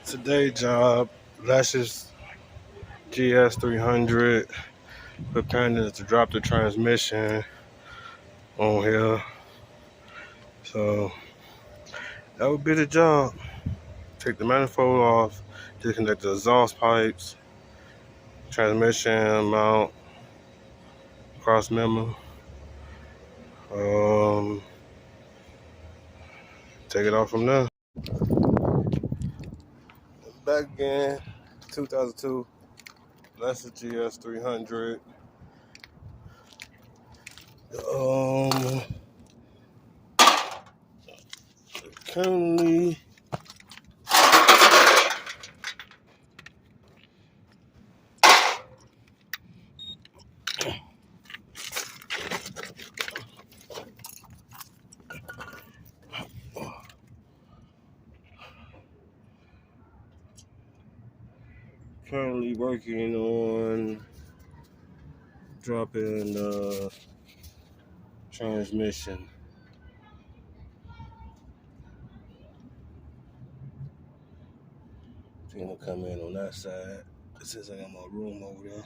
Today job, Lexus GS 300, preparing to drop the transmission on here. So that would be the job. Take the manifold off, disconnect the exhaust pipes, transmission mount, cross member. Take it off from there. Back again, 2002 Lexus GS 300. Currently working on dropping the transmission. I'm gonna come in on that side since I got my room over there.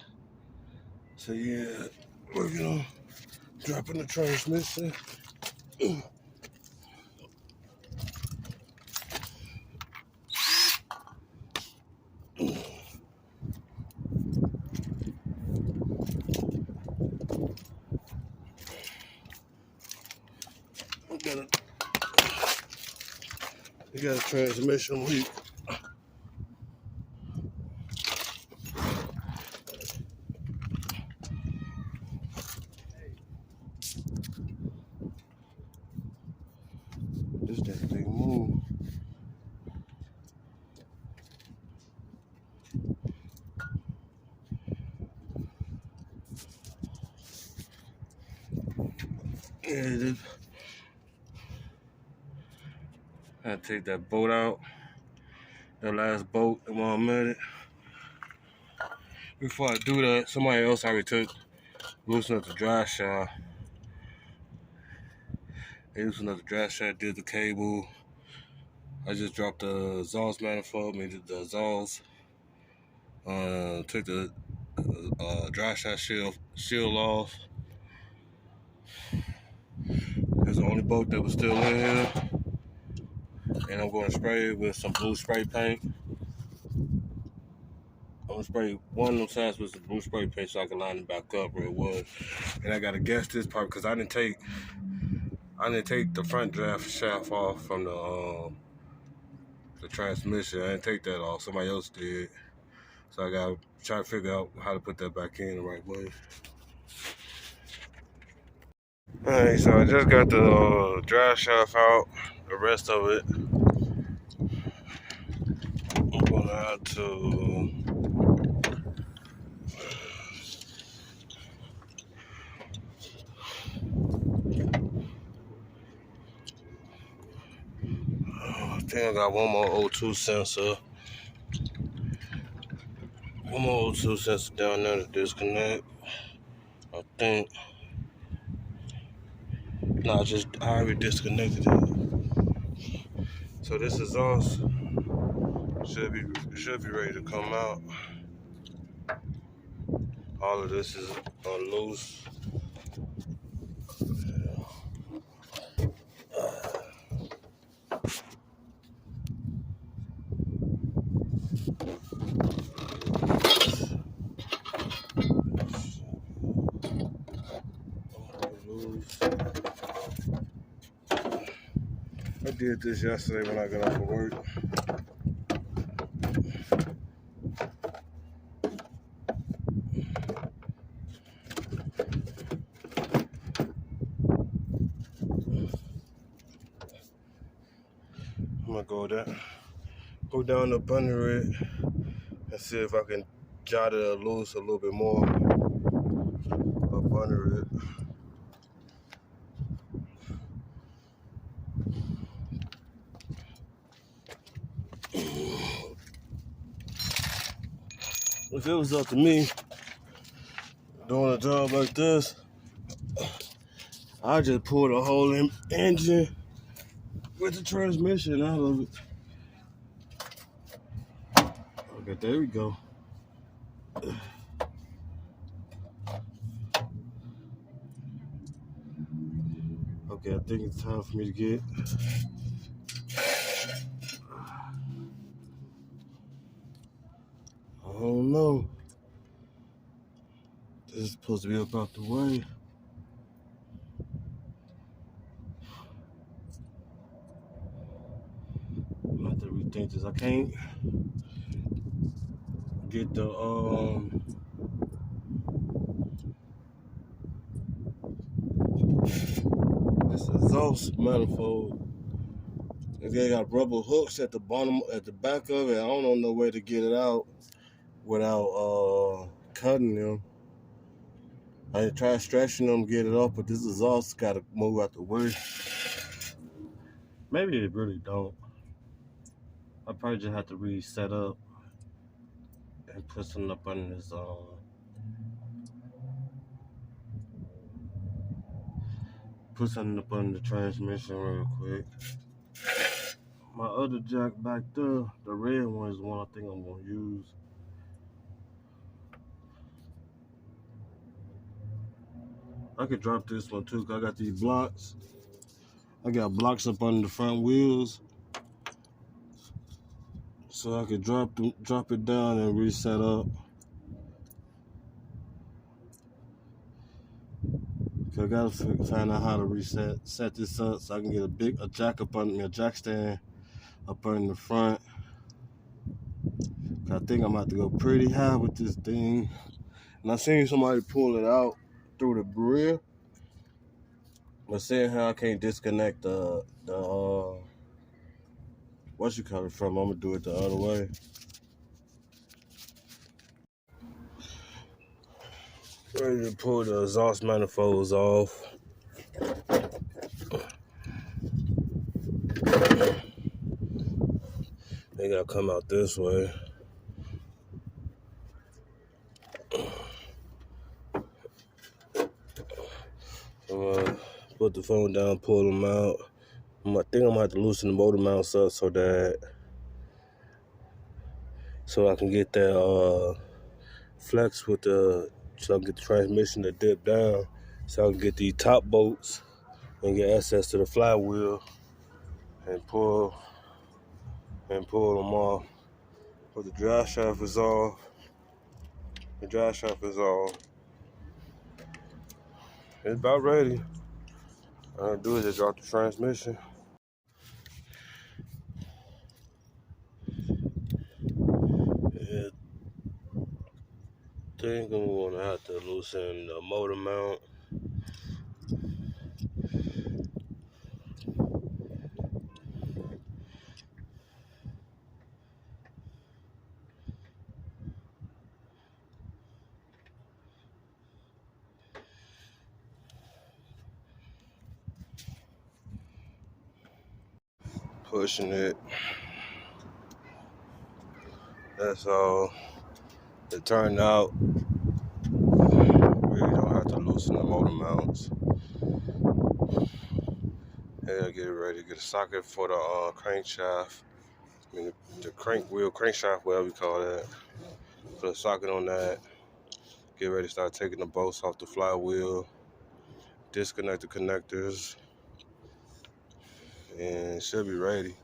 So yeah, working on dropping the transmission. We got a transmission leak. This that big move. Yeah, it is. I take that bolt out. That last bolt in 1 minute. Before I do that, somebody else already loosened up the drive shaft. They loosened up the drive shaft, did the cable. I just dropped the exhaust manifold, made the exhaust. Took the dry shaft shield off. That's the only bolt that was still in here. And I'm going to spray it with some blue spray paint. I'm going to spray one of them sides with some blue spray paint so I can line it back up where it was. And I got to guess this part because I didn't take the front drive shaft off from the transmission. I didn't take that off. Somebody else did. So I got to try to figure out how to put that back in the right way. Alright, so I just got the drive shaft out, the rest of it. I'm going to have to I think I got one more O2 sensor. One more O2 sensor down there to disconnect. I think. No, I already disconnected it. So this exhaust should be ready to come out. All of this is on loose. I did this yesterday when I got off of work. I'm gonna go down up under it and see if I can jot it loose a little bit more up under it. If it was up to me doing a job like this, I just pull the whole engine with the transmission out of it. Okay, there we go. Okay, I think it's time for me to get. I don't know. This is supposed to be up out the way. I have to rethink this. I can't get the this exhaust manifold. They got rubber hooks at the bottom, at the back of it. I don't know where to get it out without cutting them. I tried stretching them, get it off, but this exhaust got to move out the way. Maybe it really don't. I probably just have to reset up and put something up under this put something up under the transmission real quick. My other jack back there, the red one, is the one I think I'm gonna use. I could drop this one too, 'cause I got these blocks. I got blocks up under the front wheels, so I could drop it down and reset up. I gotta find out how to set this up so I can get a jack up under me, a jack stand up under the front. I think I'm about to go pretty high with this thing. And I seen somebody pull it out through the rear. But seeing how I can't disconnect the what you call it from, I'm gonna do it the other way. Ready to pull the exhaust manifolds off. They gotta come out this way. I'm gonna put the phone down, pull them out. I think I'm gonna have to loosen the motor mounts up so I can get that flex with so I can get the transmission to dip down, so I can get these top bolts and get access to the flywheel and pull them off. But the drive shaft is off. The drive shaft is off. It's about ready. All I gotta do is just drop the transmission. Yeah, I think I'm gonna have to loosen the motor mount. Pushing it. That's all. It turned out really don't have to loosen the motor mounts. Yeah, get it ready. Get a socket for the crankshaft. I mean the crankshaft, whatever you call that. Put a socket on that. Get ready to start taking the bolts off the flywheel. Disconnect the connectors, and it should be ready.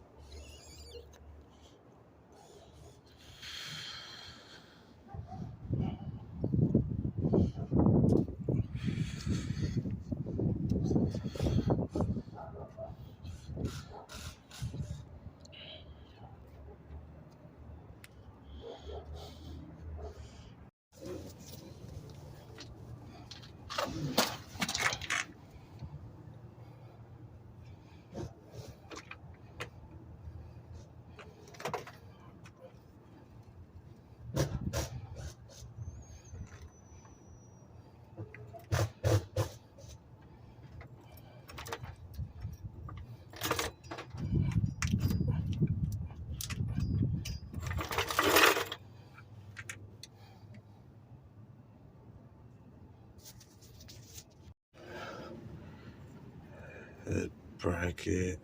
That bracket.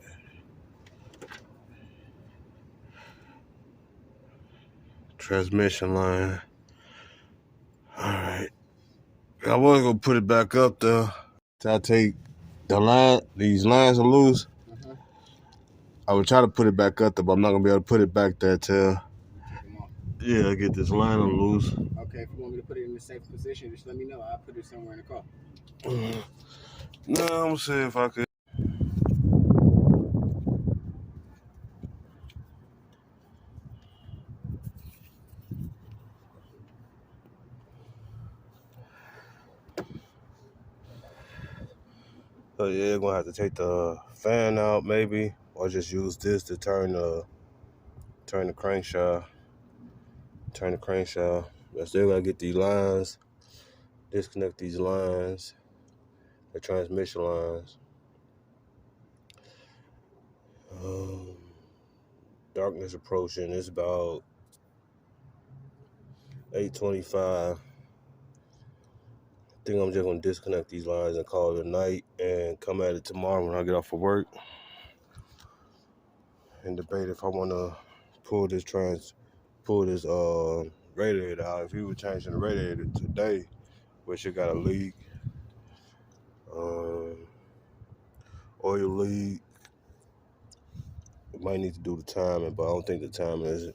transmission line. Alright. I was gonna put it back up there. I take these lines are loose. I would try to put it back up there, but I'm not gonna be able to put it back there till I get this line loose. Okay, if you want me to put it in a safe position, just let me know. I'll put it somewhere in the car. No, I'm gonna see if I could. So yeah, gonna have to take the fan out maybe, or just use this to turn the crankshaft. I still gotta get these lines, disconnect these lines, the transmission lines. Darkness approaching. It's about 8:25. I think I'm just gonna disconnect these lines and call it a night, and come at it tomorrow when I get off of work, and debate if I wanna pull this radiator out. If we were changing the radiator today, which it got a leak, oil leak. Might need to do the timing, but I don't think the timing is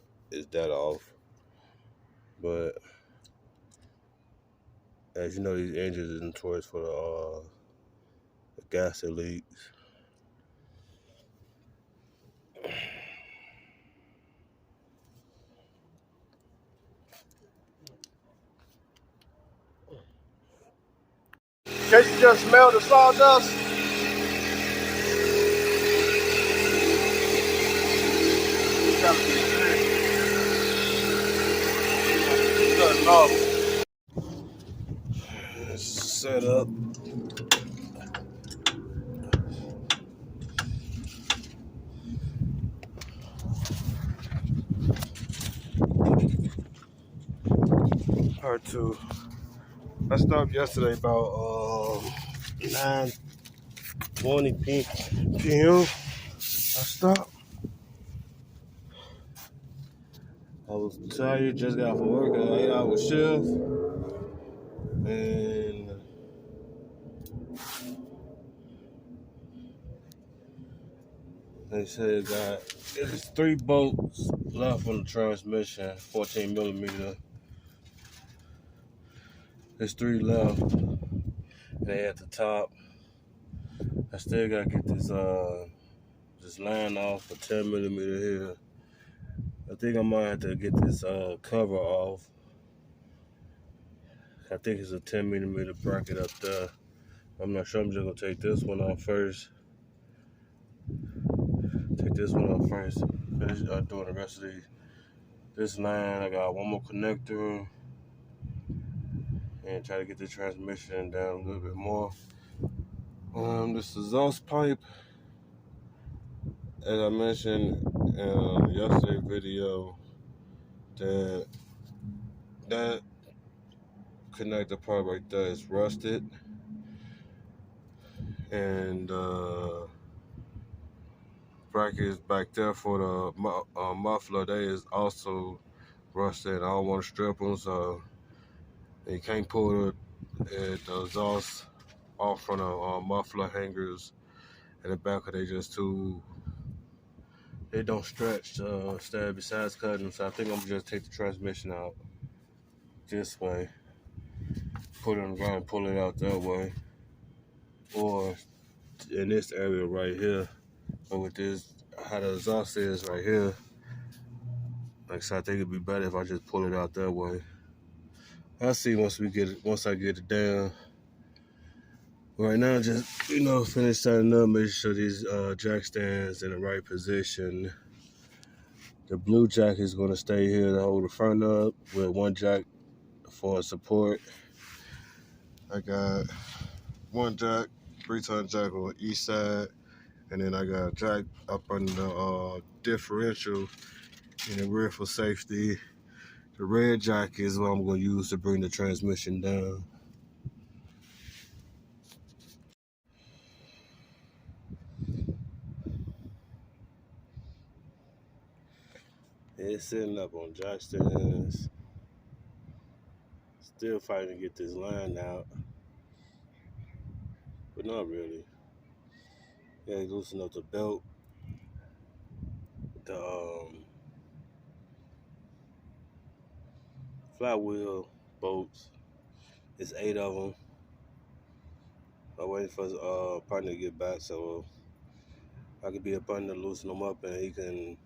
that off. But as you know, these engines are notorious for the gas leaks. Can you just smell the sawdust? Cutting off. Set up. Part 2. I stopped yesterday about 9:20 p.m. I stopped. I was tired, just got off of work, an 8-hour shift, and they said there's 3 bolts left on the transmission, 14 millimeter. There's 3 left. They at the top. I still gotta get this line off for 10 millimeter here. I think I might have to get this cover off. I think it's a 10 millimeter bracket up there. I'm not sure. I'm just gonna take this one off first. Finish doing the rest of this line. I got one more connector, and try to get the transmission down a little bit more. This exhaust pipe, as I mentioned in yesterday's video, that connector part right there is rusted, and brackets back there for the muffler, they is also rusted. I don't want to strip them, so you can't pull the exhaust off from the muffler hangers in the back, they just they don't stretch instead besides cutting. So I think I'm gonna just take the transmission out this way, put it on the ground, pull it out that way, or in this area right here. But with this, how the exhaust is right here, like I said, I think it'd be better if I just pull it out that way. I'll see once I get it down. Right now, just finish setting up, make sure these jack stands in the right position. The blue jack is gonna stay here to hold the front up with one jack for support. I got one jack, 3-ton jack on each side, and then I got a jack up under the differential in the rear for safety. The red jack is what I'm gonna use to bring the transmission down. It's sitting up on jack stands. Still fighting to get this line out, but not really. Yeah, loosen up the belt, the flywheel bolts. It's 8 of them. I'm waiting for his partner to get back so I could be a partner to loosen them up and he can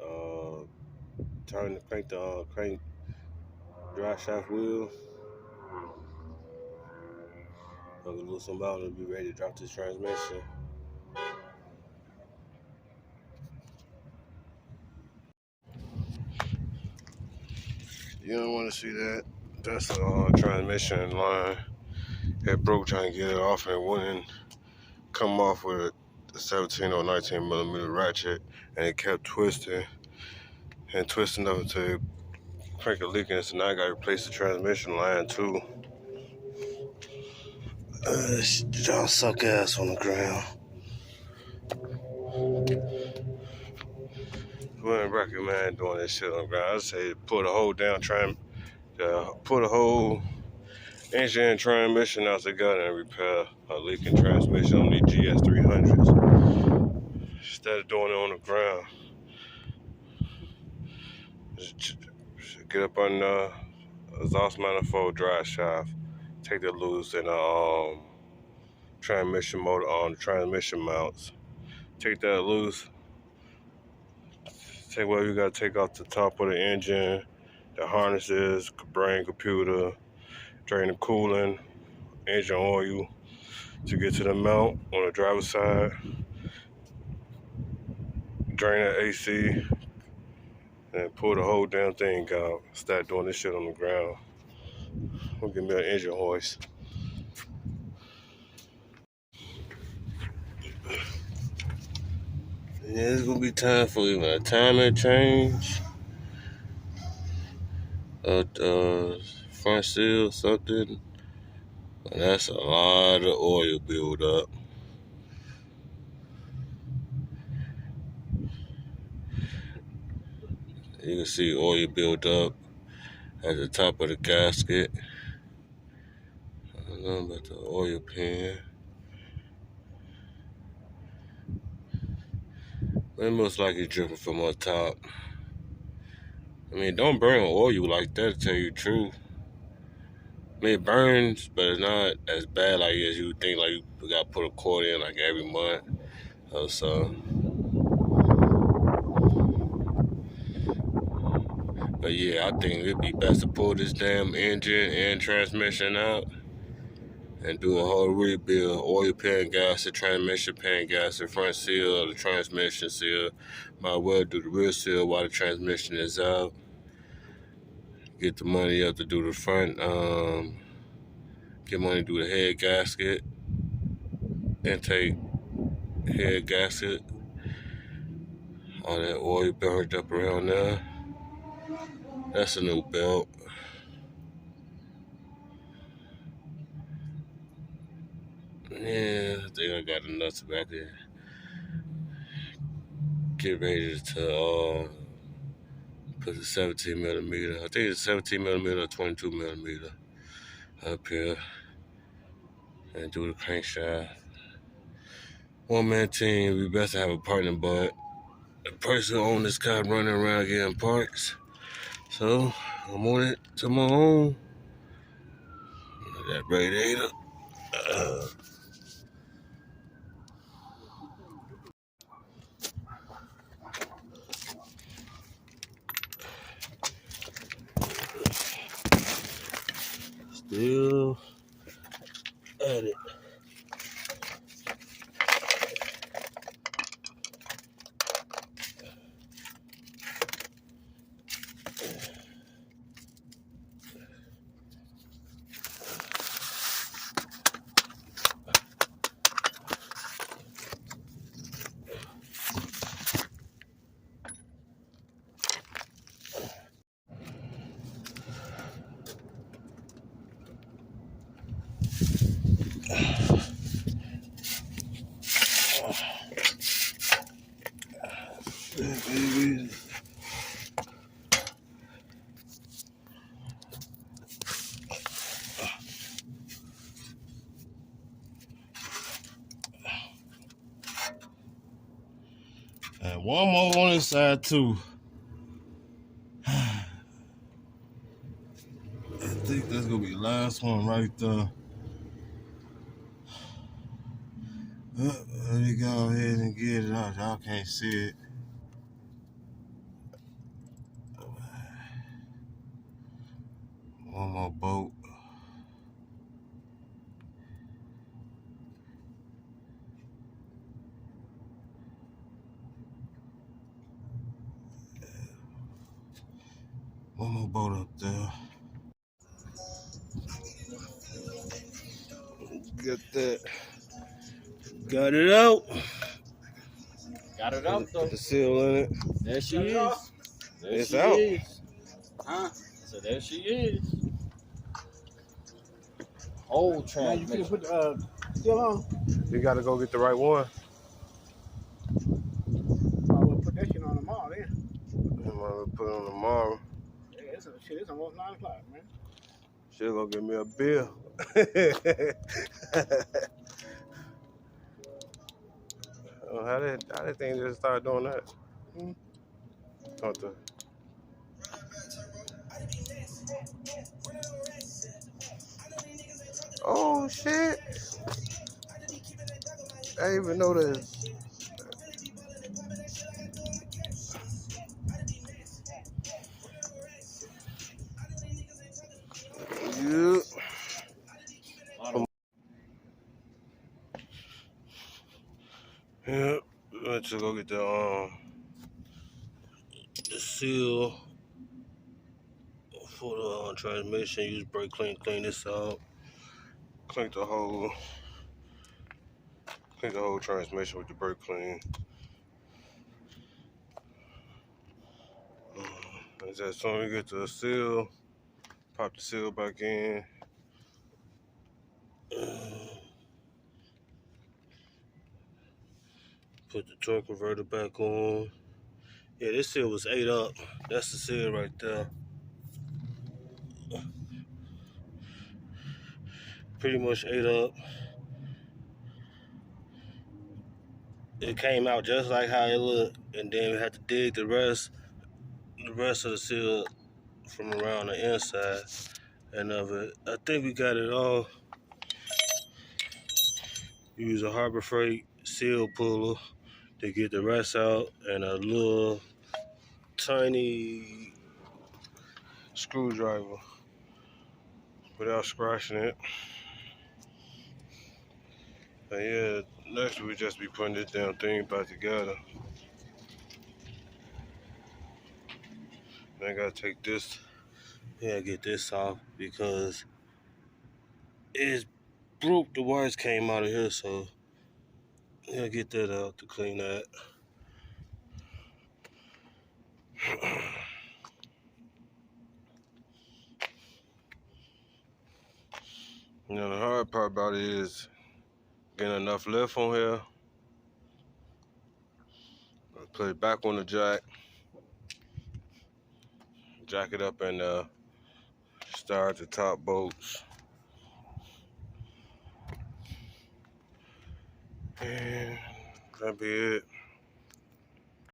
uh, crank drive shaft wheel. I can loosen them out and be ready to drop this transmission. You don't want to see that. That's a transmission line. It broke trying to get it off and it wouldn't come off with a 17 or 19 millimeter ratchet, and it kept twisting and twisting up until crank a leak in it. So now I got to replace the transmission line too. Y'all suck ass on the ground. Wouldn't recommend doing this shit on the ground. I'd say pull the whole damn pull the whole engine and transmission out together and repair a leaking transmission on these GS 300s. Instead of doing it on the ground, just get up on the exhaust manifold drive shaft, take that loose, and transmission motor on the transmission mounts. Take that loose. Take whatever you gotta take off the top of the engine, the harnesses, brain computer, drain the coolant, engine oil to get to the mount on the driver's side. Drain that AC and pull the whole damn thing out. Start doing this shit on the ground. We'll give me an engine hoist. Yeah, it's gonna be time for even a timing change, front seal, something. And that's a lot of oil build up. You can see oil build up at the top of the gasket. I don't know about the oil pan. It looks like it's dripping from on top. I mean, don't burn oil like that, to tell you the truth. I mean, it burns, but it's not as bad like as you think. Like you gotta put a quart in like every month or so. But yeah, I think it'd be best to pull this damn engine and transmission out and do a whole rebuild. Oil pan gasket, transmission pan gasket, front seal, the transmission seal. Might well do the rear seal while the transmission is out. Get the money up to do the front. Get money to do the head gasket, intake head gasket. All that oil burned up around there. That's a new belt. Yeah, I think I got the nuts back there. Get ready to put the 17 millimeter. I think it's 17 millimeter or 22 millimeter up here and do the crankshaft. One man team, we best to have a partner, but the person who owns this car running around getting parts. So I'm on it to my own. That radiator. Still at it. And one more on this side too. I think that's gonna be the last one right there. Let me go ahead and get it out. Y'all can't see it. One more boat. One more boat up there. Get that. Got it out. Got it out though. Put the seal in it. There she is. There It's she out. is. Huh? So there she is. Old transmission. Now you can put the seal on. You gotta go get the right one. I will put that shit on tomorrow then. I'm gonna put it on tomorrow. Yeah, it's almost 9 o'clock, man. She'll go get me a beer. How did thing just start doing that? Oh shit! I didn't even know this. Yeah. Yeah. Let's go get the seal for the transmission. Use brake clean this out. Clean the whole transmission with the brake clean. As soon as we get to the seal, pop the seal back in. Put the torque converter back on. Yeah, this seal was 8 up. That's the seal right there. Pretty much 8 up. It came out just like how it looked, and then we had to dig the rest of the seal from around the inside and of it. I think we got it all. Use a Harbor Freight seal puller to get the rest out, and a little tiny screwdriver without scratching it. And yeah, next we just be putting this damn thing back together. And I gotta take this, get this off because it's broke. The wires came out of here, so get that out to clean that. You know, the hard part about it is getting enough lift on here. Put it back on the jack it up, and start the top bolts. And that'd be it.